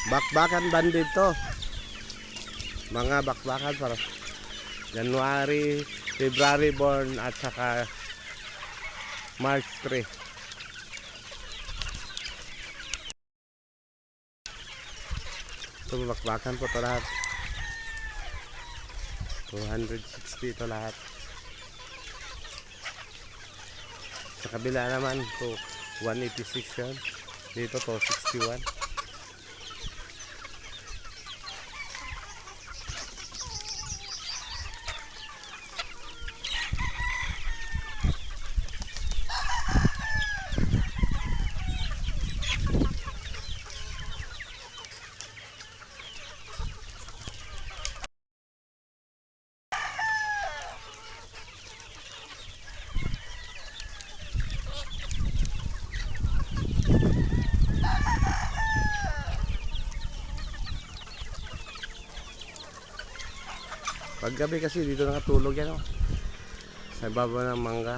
Bakbakan bandit to. Mga bakbakan para January, February born at saka March 3. Ito bakbakan po to lahat. 260 ito lahat. Sa kabila naman to 186 yan. Dito to 61. Paggabi kasi dito nakatulog yan oh. Sa baba ng mangga.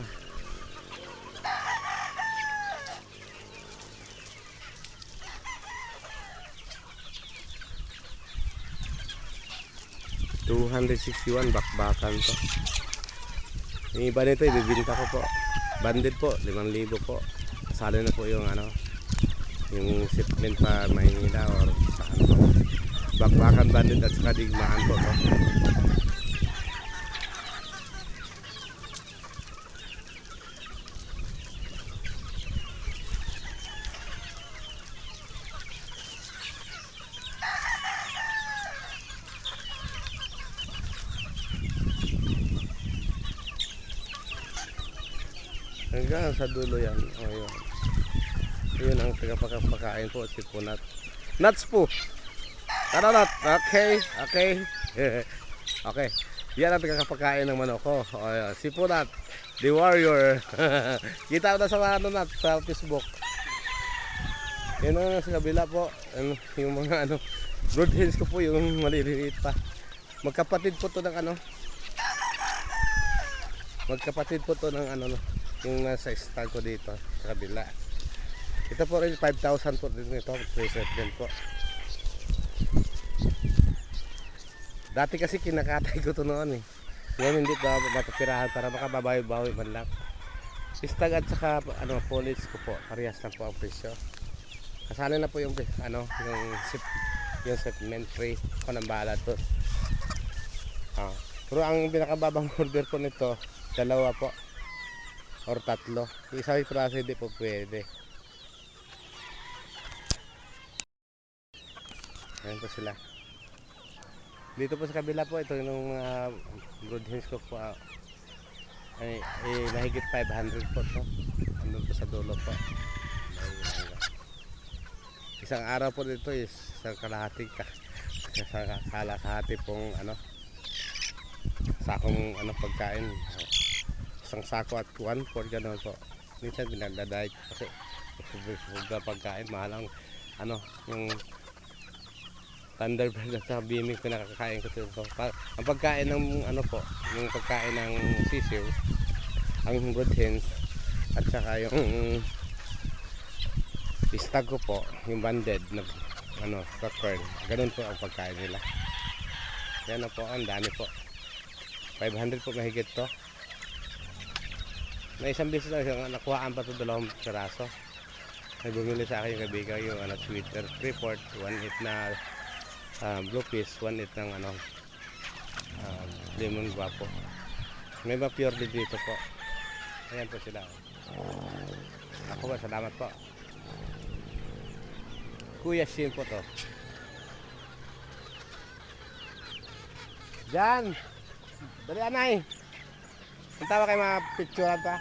$261 bakbakan to. Yung iba nito ibibinta ko po. Banded po 5,000 po. Kasali na po yung ano, yung shipment pa Maynila or sa ano po. Bakbakan banded at saka digmaan po to. Hanggang sa dulo yan. O yun. Yun ang tagapagpakain po si Punat. Nuts po. Tara nut. Okay. Okay. Okay. Yan ang tagapagkain ng manok ko. O yun. Si Punat. The warrior. Kita ko na sa mga ano nut sa Facebook. Yan ang sa kabila po. Ano, yung mga ano. Broadheads ko po yung maliliit pa. Magkapatid po to ng ano. Magkapatid po to ng ano. Yung nasa stag ko dito sa kabila. Ito po rin 5,000 po din ito, preset din po. Dati kasi kinakatay ko to noon eh. Ngayon hindi pa matapirahan para makababawi-bawi man lang. Stag at saka ano, police ko po, parehas lang po ang presyo. Kasali na po yung ano, yung shipment free ko ng bahala to. Pero ang pinakababang order po nito, dalawa po or tatlo. Yung isang praso hindi po pwede. Ayan po sila. Dito po sa kabila po, ito yung mga broodhens ko po. Ay, mahigit 500 po to. Andun po sa dulo po. Isang araw po dito is isang kalahati pong ano, sakong ano pagkain. Isang sako at 1/4 gano'n po. Minsan pinagdadayag kasi pagkain mahal ang ano, yung Thunderbird at saka Bimig pinakakain ko dito. Ang pagkain ng ano po, yung pagkain ng sisiw, ang broodhens at saka yung stag ko po, yung banded na ano, cockern. Ganun po ang pagkain nila. Yan na po, ang dami po. 500 po mahigit to. Na isang beses lang nakuhaan pa to 2 piraso. May bumili sa akin yung kaibigan yung ano, sweeter 3/4, 1/8 na blue fish, 1/8 ng ano, lemon guapo. May mga pure din dito po. Ayan po sila. Ako ba, salamat po. Kuya Shin po to. Diyan! Dali anay! Punta ba kayo mga picture ta?